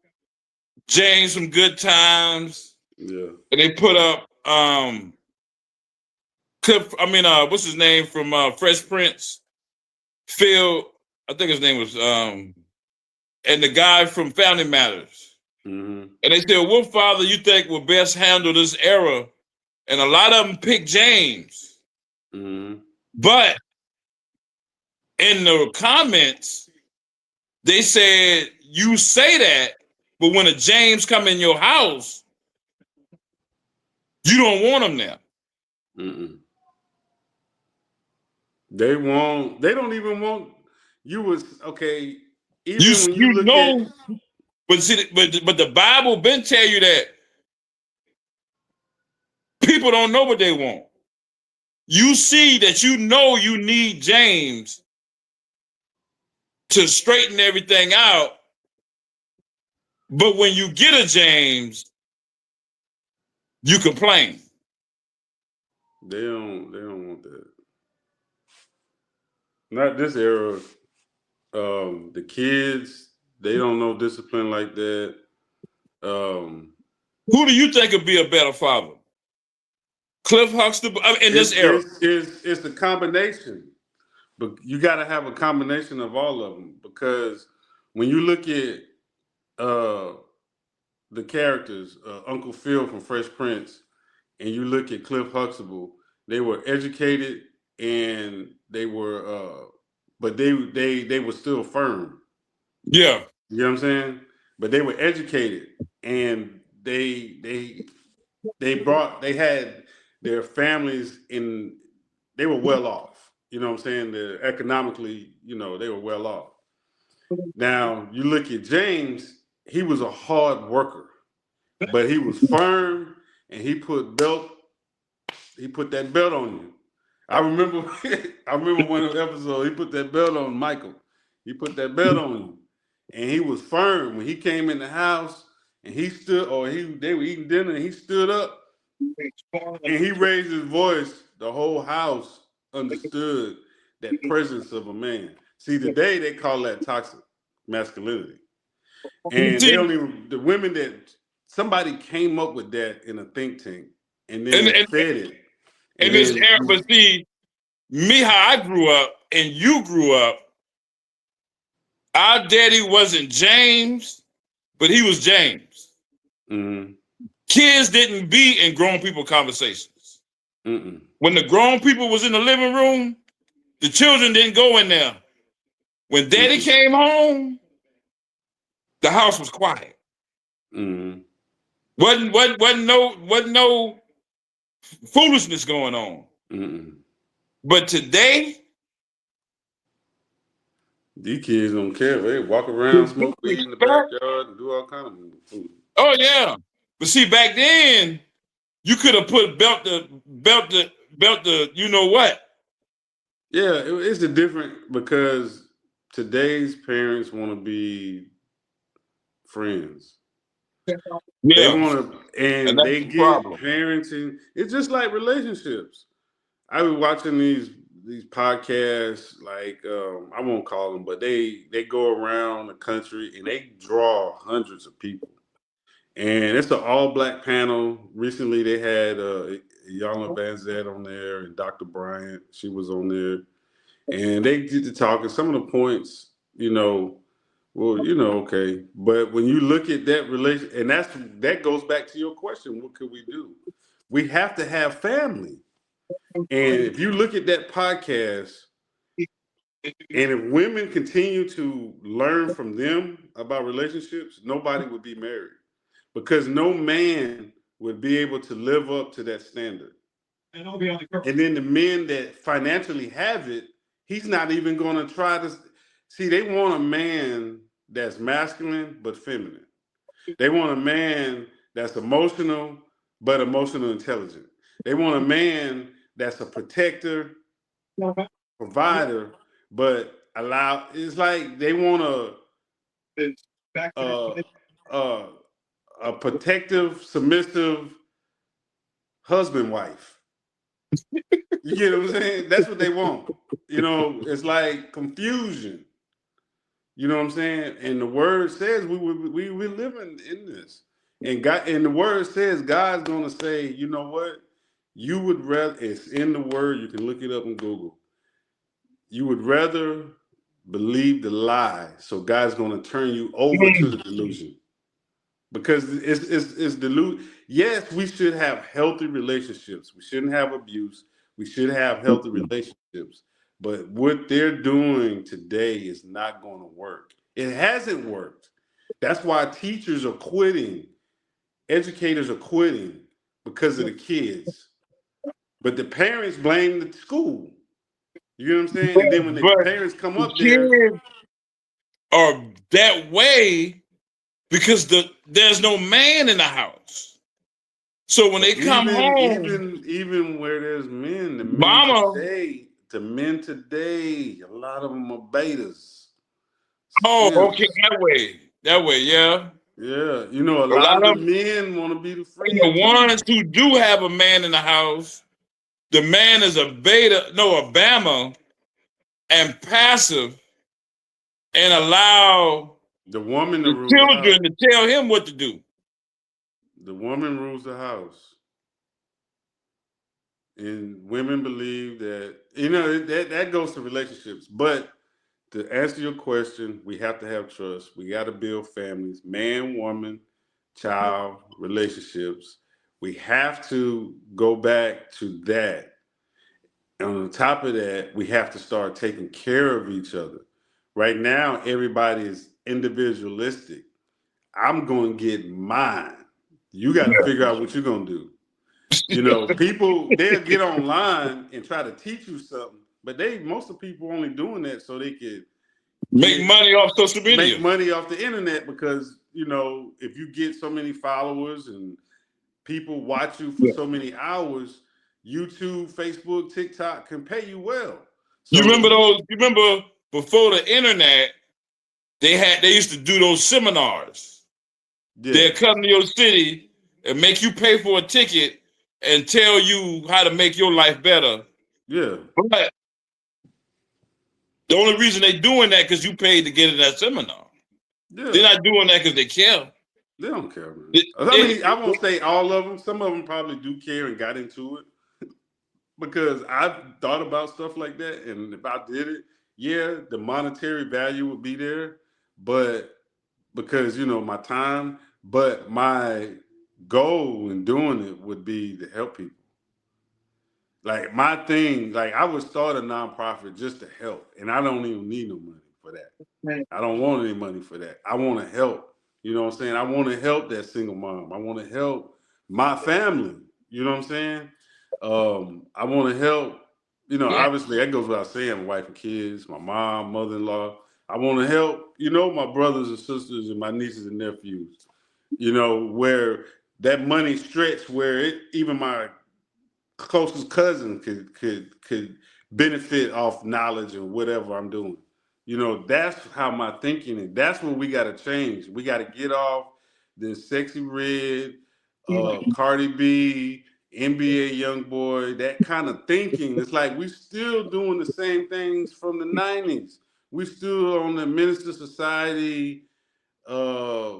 [SPEAKER 2] James from Good Times,
[SPEAKER 1] Yeah.
[SPEAKER 2] and they put up Cliff. I mean, what's his name from Fresh Prince? Phil, I think his name was, and the guy from Family Matters.
[SPEAKER 1] Mm-hmm.
[SPEAKER 2] And they said, "What father you think will best handle this era?" And a lot of them picked James.
[SPEAKER 1] Mm-hmm.
[SPEAKER 2] But in the comments, they said, you say that, but when a James come in your house, you don't want him there.
[SPEAKER 1] Mm-mm. They won't. They don't even want. You was okay. Even when you
[SPEAKER 2] You
[SPEAKER 1] look at.
[SPEAKER 2] know, but see, but the Bible been tell you that people don't know what they want. You see that you know you need James to straighten everything out, but when you get a James, you complain.
[SPEAKER 1] They don't. They don't want that. Not this era. The kids. They don't know discipline like that. Um,
[SPEAKER 2] Who do you think would be a better father? Cliff Huxtable, I mean, in this era.
[SPEAKER 1] it's a combination, but you got to have a combination of all of them because when you look at uh, the characters, Uncle Phil from Fresh Prince, and you look at Cliff Huxtable, they were educated and they were, but they were still firm.
[SPEAKER 2] Yeah.
[SPEAKER 1] You know what I'm saying? But they were educated and they had their families in, they were well off. You know what I'm saying? Economically, they were well off. Now you look at James, he was a hard worker, but he was firm and he put that belt on you. I remember I remember one episode, he put that belt on Michael. He put that belt on him. And he was firm. When he came in the house and he stood, or they were eating dinner and he stood up and he raised his voice, the whole house understood that presence of a man. See, today they call that toxic masculinity. And they
[SPEAKER 2] See,
[SPEAKER 1] don't even, the women that, somebody came up with that in a think tank and then
[SPEAKER 2] and
[SPEAKER 1] said it.
[SPEAKER 2] in
[SPEAKER 1] And
[SPEAKER 2] this
[SPEAKER 1] then
[SPEAKER 2] era. But see, me, how I grew up and you grew up, our daddy wasn't James, but he was James.
[SPEAKER 1] mm,
[SPEAKER 2] Kids didn't be in grown people conversations.
[SPEAKER 1] mm,
[SPEAKER 2] When the grown people was in the living room, the children didn't go in there. When daddy
[SPEAKER 1] mm,
[SPEAKER 2] came home, the house was quiet.
[SPEAKER 1] mm,
[SPEAKER 2] Wasn't no foolishness going on.
[SPEAKER 1] mm.
[SPEAKER 2] But today,
[SPEAKER 1] These kids don't care. They walk around, smoke weed in the backyard, and do all kind of food.
[SPEAKER 2] oh yeah. But see, back then, you could have put belt the you know what.
[SPEAKER 1] Yeah, it's the different because today's parents want to be friends. They
[SPEAKER 2] Yeah.
[SPEAKER 1] want to,
[SPEAKER 2] And
[SPEAKER 1] and
[SPEAKER 2] that's
[SPEAKER 1] they
[SPEAKER 2] the
[SPEAKER 1] get
[SPEAKER 2] problem.
[SPEAKER 1] parenting. It's just like relationships. I was watching these podcasts, like I won't call them, but they go around the country and they draw hundreds of people, and it's an all black panel. Recently, they had Yana Van Zet on there and Dr. Bryant. She was on there, and they get to talking. Some of the points, well, okay, but when you look at that relation, and that goes back to your question: what could we do? We have to have family. And if you look at that podcast, and if women continue to learn from them about relationships, nobody would be married because no man would be able to live up to that standard. And then the men that financially have it, he's not even going to try to see. They want a man that's masculine but feminine. They want a man that's emotional but emotional intelligent. They want a man that's a protector, provider, but allow. It's like they want a a, a protective, submissive husband wife. You get what I'm saying? That's what they want. It's like confusion. You know what I'm saying? And the word says we living in this. And the word says God's gonna say, you know what? You would rather it's in the word, you can look it up on Google. You would rather believe the lie, so God's gonna turn you over to the delusion. Because it's delusion. Yes, we should have healthy relationships. We shouldn't have abuse. We should have healthy relationships. But what they're doing today is not going to work. It hasn't worked. That's why teachers are quitting, educators are quitting because of the kids. But the parents blame the school. You know what I'm saying? And then when the
[SPEAKER 2] But
[SPEAKER 1] parents come
[SPEAKER 2] the
[SPEAKER 1] up there,
[SPEAKER 2] kids are that way because there's no man in the house. So when they
[SPEAKER 1] but
[SPEAKER 2] come
[SPEAKER 1] even
[SPEAKER 2] home,
[SPEAKER 1] even even where there's men,
[SPEAKER 2] mama,
[SPEAKER 1] the men today, a lot of them are betas,
[SPEAKER 2] oh, okay,
[SPEAKER 1] simps.
[SPEAKER 2] that way, yeah.
[SPEAKER 1] Yeah, a
[SPEAKER 2] A
[SPEAKER 1] lot
[SPEAKER 2] lot
[SPEAKER 1] of the
[SPEAKER 2] of
[SPEAKER 1] men want to be the
[SPEAKER 2] and
[SPEAKER 1] friend
[SPEAKER 2] the
[SPEAKER 1] too.
[SPEAKER 2] ones who do have a man in the house, the man is a beta, no, a bama and passive and allow
[SPEAKER 1] The woman to
[SPEAKER 2] the
[SPEAKER 1] rule the house.
[SPEAKER 2] children to tell him what to do.
[SPEAKER 1] The woman rules the house, and women believe that that goes to relationships. But to answer your question, we have to have trust. We got to build families, man, woman, child, relationships. We have to go back to that. And on top of that, we have to start taking care of each other. Right now, everybody is individualistic. I'm going to get mine. You got to figure out what you're going to do. People, they'll get online and try to teach you something, but most of people only doing that so they could
[SPEAKER 2] Make
[SPEAKER 1] get
[SPEAKER 2] money off social
[SPEAKER 1] make
[SPEAKER 2] media.
[SPEAKER 1] money off the internet because if you get so many followers and people watch you for
[SPEAKER 2] Yeah.
[SPEAKER 1] so many hours, YouTube, Facebook, TikTok can pay you well.
[SPEAKER 2] You
[SPEAKER 1] So
[SPEAKER 2] remember those? You remember before the internet, they used to do those seminars.
[SPEAKER 1] yeah,
[SPEAKER 2] They'd come to your city and make you pay for a ticket and tell you how to make your life better.
[SPEAKER 1] yeah,
[SPEAKER 2] But the only reason they doing that because you paid to get in that seminar. They're
[SPEAKER 1] yeah.
[SPEAKER 2] not doing that because they care.
[SPEAKER 1] They don't care, man.
[SPEAKER 2] It,
[SPEAKER 1] I
[SPEAKER 2] it,
[SPEAKER 1] mean, I won't say all of them. Some of them probably do care and got into it. because I've thought about stuff like that, and if I did it, yeah, the monetary value would be there, but because my time, but my goal in doing it would be to help people. Like my thing, like I would start a nonprofit just to help, and I don't even need no money for that.
[SPEAKER 3] Right.
[SPEAKER 1] I don't want any money for that. I want to help. You know what I'm saying? I want to help that single mom. I want to help my family. You know what I'm saying? I want to help.
[SPEAKER 2] Yeah.
[SPEAKER 1] Obviously that goes without saying. My wife and kids, my mom, mother-in-law. I want to help. My brothers and sisters and my nieces and nephews. Where that money stretch, where even my closest cousin could benefit off knowledge and whatever I'm doing. That's how my thinking is. That's what we got to change. We got to get off this sexy red, Cardi B, NBA young boy, that kind of thinking. It's like we still doing the same things from the '90s. We still on the Minister Society, uh,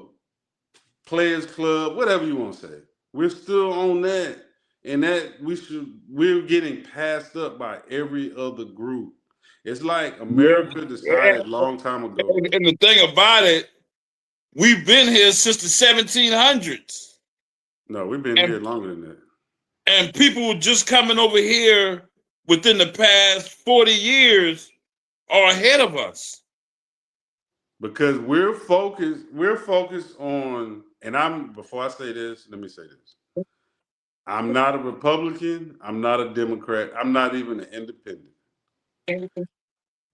[SPEAKER 1] Players Club, whatever you want to say. We're still on that, and that we're getting passed up by every other group. It's like
[SPEAKER 2] Yeah.
[SPEAKER 1] America decided long time ago.
[SPEAKER 2] And the thing about it, we've been here since the 1700s,
[SPEAKER 1] No, we've been here
[SPEAKER 2] and
[SPEAKER 1] longer than that
[SPEAKER 2] people just coming over here within the past 40 years are ahead of us.
[SPEAKER 1] because we're focused. We're focused on, and I'm. Before I say this, let me say this. I'm not a Republican. I'm not a Democrat. I'm not even an independent.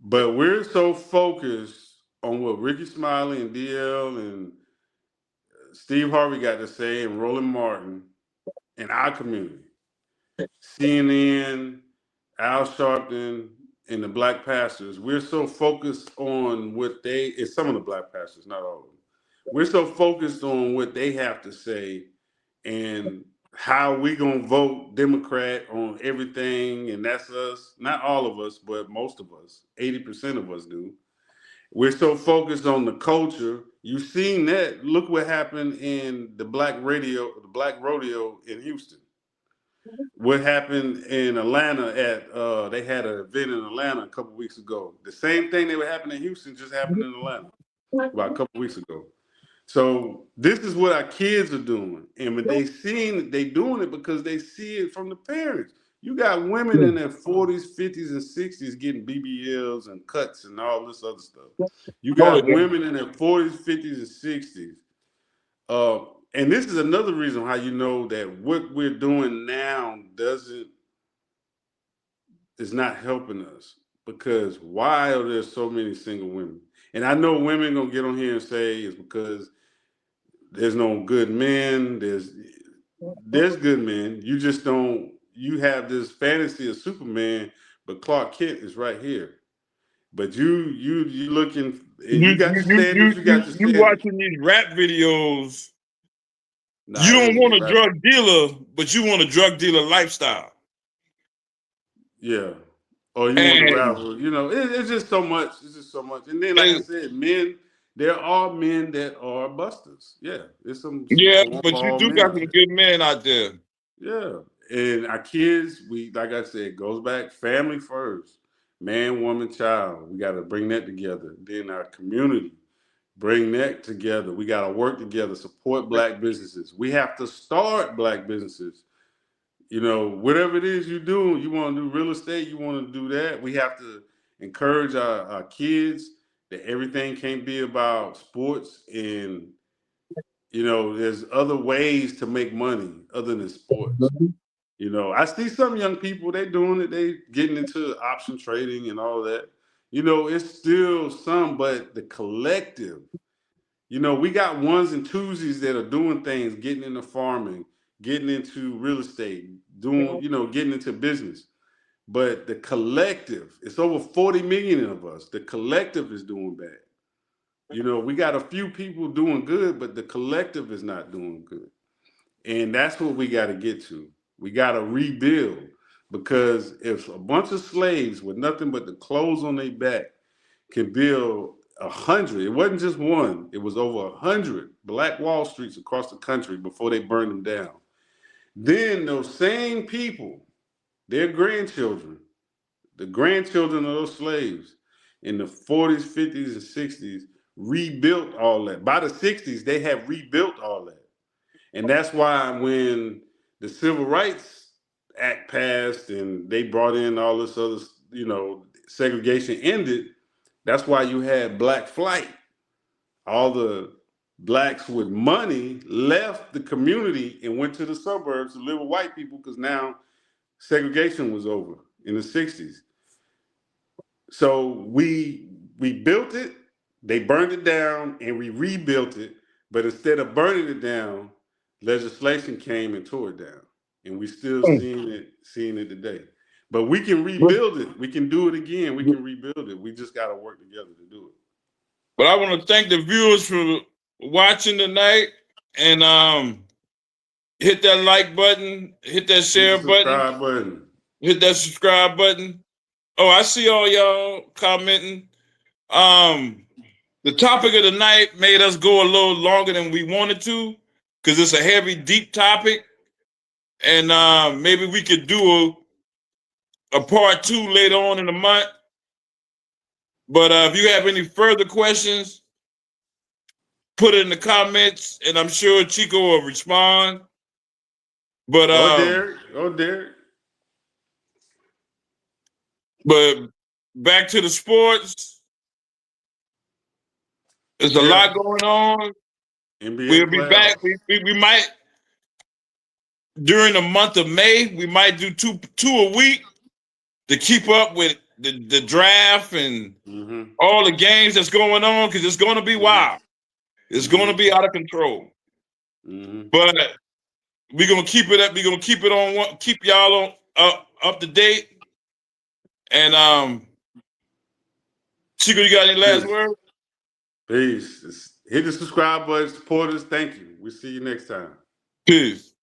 [SPEAKER 1] But we're so focused on what Ricky Smiley and DL and Steve Harvey got to say and Roland Martin in our community. CNN, Al Sharpton, and the black pastors. We're so focused on it's some of the black pastors, not all of them. We're so focused on what they have to say and how we gonna vote Democrat on everything, and that's us. Not all of us, but most of us. 80% of us do. We're so focused on the culture. You've seen that. Look what happened in the black rodeo in Houston. What happened in Atlanta they had an event in Atlanta a couple weeks ago. The same thing that would happen in Houston just happened in Atlanta about a couple weeks ago. So this is what our kids are doing, and when they doing it because they see it from the parents. You got women in their 40s, 50s, and 60s getting BBLs and cuts and all this other stuff. You got women in their 40s, 50s, and 60s. Uh, and this is another reason how you know that what we're doing now doesn't is not helping us. Because why are there so many single women? And I know women gonna get on here and say it's because there's no good men. There's good men. You just don't. You have this fantasy of Superman, but Clark Kent is right here. But you looking.
[SPEAKER 2] You
[SPEAKER 1] You got your
[SPEAKER 2] you you
[SPEAKER 1] standards. You
[SPEAKER 2] you
[SPEAKER 1] got your
[SPEAKER 2] you
[SPEAKER 1] standards.
[SPEAKER 2] watching these rap videos.
[SPEAKER 1] Nah,
[SPEAKER 2] You
[SPEAKER 1] it
[SPEAKER 2] don't
[SPEAKER 1] ain't
[SPEAKER 2] want
[SPEAKER 1] just
[SPEAKER 2] a
[SPEAKER 1] rap.
[SPEAKER 2] drug dealer, but you want a drug dealer lifestyle.
[SPEAKER 1] Yeah. Or you want to
[SPEAKER 2] And
[SPEAKER 1] ravel. It's just so much. It's just so much. And then, like I
[SPEAKER 2] and
[SPEAKER 1] said, men. There are men that are busters. Yeah, there's some
[SPEAKER 2] yeah, but you
[SPEAKER 1] cornball
[SPEAKER 2] do
[SPEAKER 1] men
[SPEAKER 2] got
[SPEAKER 1] out
[SPEAKER 2] some
[SPEAKER 1] there.
[SPEAKER 2] good men out there.
[SPEAKER 1] Yeah. And our kids, we like I said, goes back family first. Man, woman, child. We got to bring that together. Then our community, bring that together. We got to work together, support black businesses. We have to start black businesses. Whatever it is you do, you want to do real estate, you want to do that. We have to encourage our kids that everything can't be about sports, and there's other ways to make money other than sports. I see some young people, they doing it, they getting into option trading and all that. It's still some, but the collective, we got ones and twosies that are doing things, getting into farming, getting into real estate, doing, getting into business. But the collective, it's over 40 million of us. The collective is doing bad. We got a few people doing good, but the collective is not doing good. And that's what we got to get to. We got to rebuild, because if a bunch of slaves with nothing but the clothes on their back can build 100, it wasn't just one, it was over 100 Black Wall Streets across the country before they burned them down. Then those same people their grandchildren, the grandchildren of those slaves in the 40s, 50s, and 60s rebuilt all that. By the 60s, they have rebuilt all that. And that's why when the Civil Rights Act passed and they brought in all this other, segregation ended, that's why you had black flight. All the blacks with money left the community and went to the suburbs to live with white people because now segregation was over in the 60s. So we built it, they burned it down, and we rebuilt it. But instead of burning it down, legislation came and tore it down, and we still seeing it today. But we can rebuild it. We can do it again. We can rebuild it. We just got to work together to do it.
[SPEAKER 2] But I want to thank the viewers for watching tonight, and hit that like button, hit that share button, hit that subscribe button. Oh, I see all y'all commenting. The topic of the night made us go a little longer than we wanted to because it's a heavy, deep topic. And maybe we could do a part 2 later on in the month. But if you have any further questions, put it in the comments, and I'm sure Chico will respond. But
[SPEAKER 1] Derek.
[SPEAKER 2] But back to the sports. There's a lot going on.
[SPEAKER 1] NBA
[SPEAKER 2] we'll
[SPEAKER 1] playoffs.
[SPEAKER 2] Be back. We might, during the month of May, we might do two a week to keep up with the draft and all the games that's going on, because it's going to be wild. It's going to be out of control. But we're gonna keep it up. We're gonna keep it on. Keep y'all on up to date. And Chico, you got any last words?
[SPEAKER 1] Peace. Hit the subscribe button, support us. Thank you. We'll see you next time.
[SPEAKER 2] Peace.